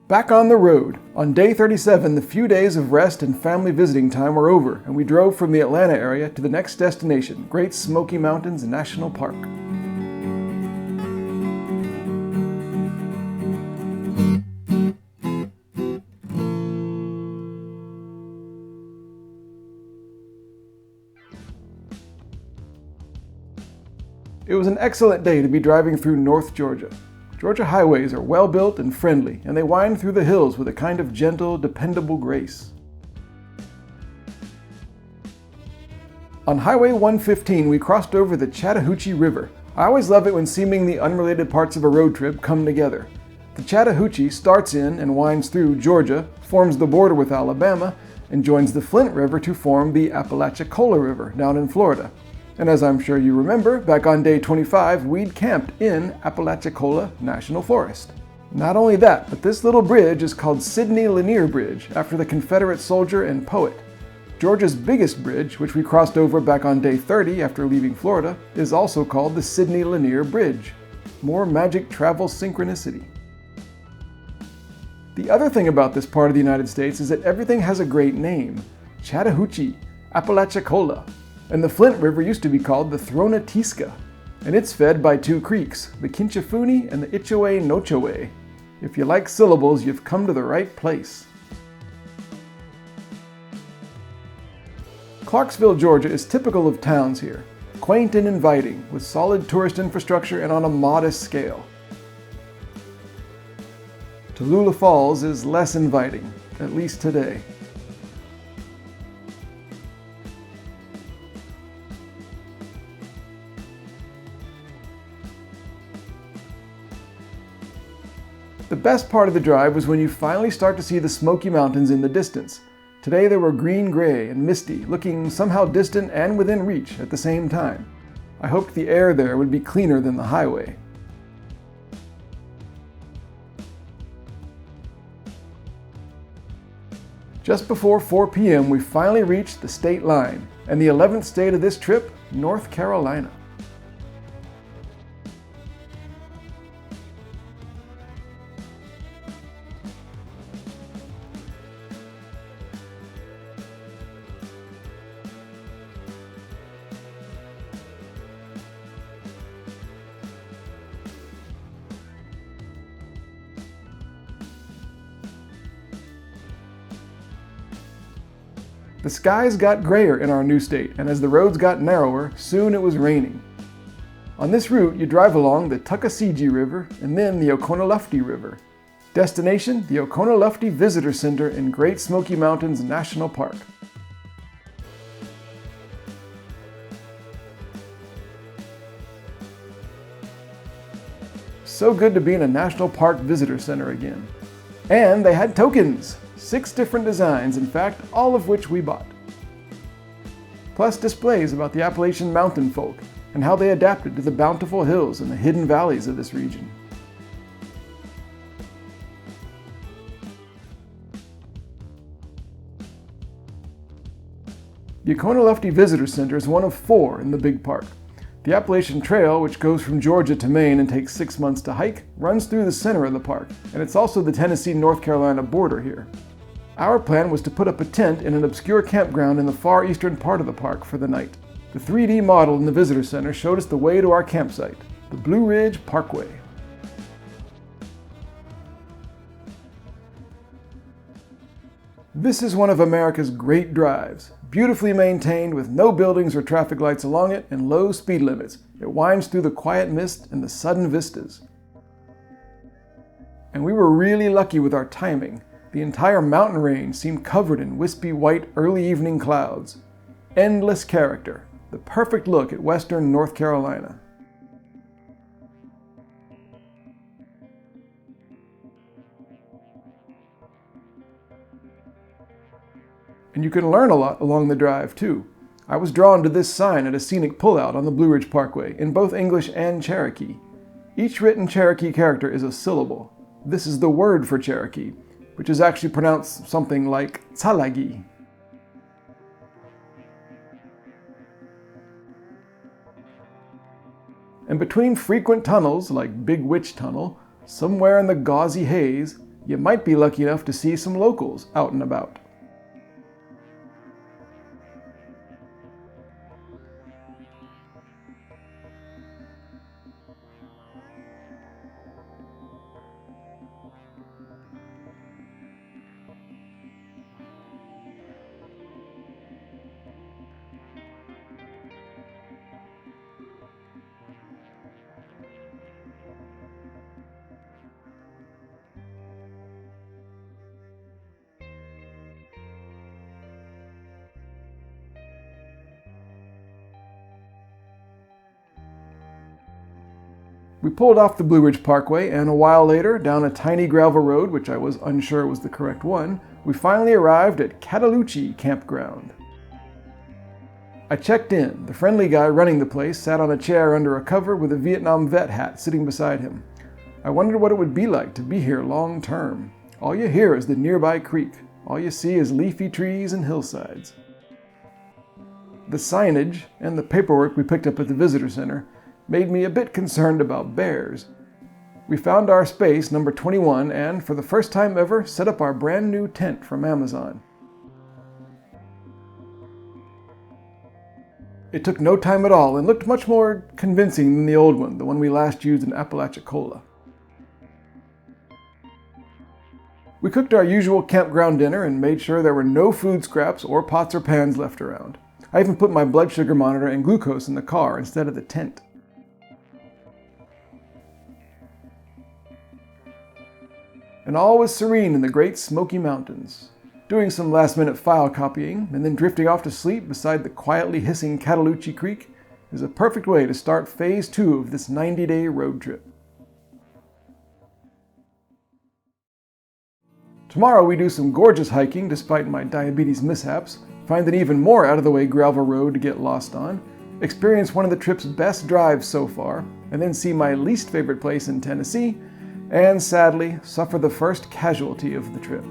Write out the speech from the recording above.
Back on the road. On day 37, the few days of rest and family visiting time were over, and we drove from the Atlanta area to the next destination, Great Smoky Mountains National Park. It was an excellent day to be driving through North Georgia. Georgia highways are well built and friendly, and they wind through the hills with a kind of gentle, dependable grace. On Highway 115, we crossed over the Chattahoochee River. I always love it when seemingly unrelated parts of a road trip come together. The Chattahoochee starts in and winds through Georgia, forms the border with Alabama, and joins the Flint River to form the Apalachicola River down in Florida. And as I'm sure you remember, back on day 25, we'd camped in Apalachicola National Forest. Not only that, but this little bridge is called Sidney Lanier Bridge, after the Confederate soldier and poet. Georgia's biggest bridge, which we crossed over back on day 30 after leaving Florida, is also called the Sidney Lanier Bridge. More magic travel synchronicity. The other thing about this part of the United States is that everything has a great name. Chattahoochee, Apalachicola. And the Flint River used to be called the Thronatisca, and it's fed by two creeks, the Kinchafoonee and the Itchaway-Nochaway. If you like syllables, you've come to the right place. Clarksville, Georgia is typical of towns here, quaint and inviting, with solid tourist infrastructure and on a modest scale. Tallulah Falls is less inviting, at least today. The best part of the drive was when you finally start to see the Smoky Mountains in the distance. Today they were green-gray and misty, looking somehow distant and within reach at the same time. I hoped the air there would be cleaner than the highway. Just before 4 p.m. we finally reached the state line, and the 11th state of this trip, North Carolina. The skies got grayer in our new state, and as the roads got narrower, soon it was raining. On this route, you drive along the Tuckasegee River and then the Oconaluftee River. Destination, the Oconaluftee Visitor Center in Great Smoky Mountains National Park. So good to be in a National Park Visitor Center again. And they had tokens! 6 different designs, in fact, all of which we bought. Plus displays about the Appalachian mountain folk and how they adapted to the bountiful hills and the hidden valleys of this region. The Oconaluftee Visitor Center is one of 4 in the big park. The Appalachian Trail, which goes from Georgia to Maine and takes 6 months to hike, runs through the center of the park, and it's also the Tennessee-North Carolina border here. Our plan was to put up a tent in an obscure campground in the far eastern part of the park for the night. The 3D model in the visitor center showed us the way to our campsite, the Blue Ridge Parkway. This is one of America's great drives, beautifully maintained with no buildings or traffic lights along it and low speed limits. It winds through the quiet mist and the sudden vistas. And we were really lucky with our timing. The entire mountain range seemed covered in wispy white early evening clouds. Endless character, the perfect look at western North Carolina. And you can learn a lot along the drive too. I was drawn to this sign at a scenic pullout on the Blue Ridge Parkway in both English and Cherokee. Each written Cherokee character is a syllable. This is the word for Cherokee, which is actually pronounced something like Tsalagi. And between frequent tunnels, like Big Witch Tunnel, somewhere in the gauzy haze, you might be lucky enough to see some locals out and about. We pulled off the Blue Ridge Parkway, and a while later, down a tiny gravel road, which I was unsure was the correct one, we finally arrived at Cataloochee Campground. I checked in. The friendly guy running the place sat on a chair under a cover with a Vietnam vet hat sitting beside him. I wondered what it would be like to be here long term. All you hear is the nearby creek. All you see is leafy trees and hillsides. The signage and the paperwork we picked up at the visitor center made me a bit concerned about bears. We found our space, number 21, and for the first time ever, set up our brand new tent from Amazon. It took no time at all and looked much more convincing than the old one, the one we last used in Apalachicola. We cooked our usual campground dinner and made sure there were no food scraps or pots or pans left around. I even put my blood sugar monitor and glucose in the car instead of the tent. And all was serene in the Great Smoky Mountains. Doing some last-minute file copying and then drifting off to sleep beside the quietly hissing Cataloochee Creek is a perfect way to start Phase 2 of this 90-day road trip. Tomorrow we do some gorgeous hiking despite my diabetes mishaps, find an even more out-of-the-way gravel road to get lost on, experience one of the trip's best drives so far, and then see my least favorite place in Tennessee, and sadly, suffer the first casualty of the trip.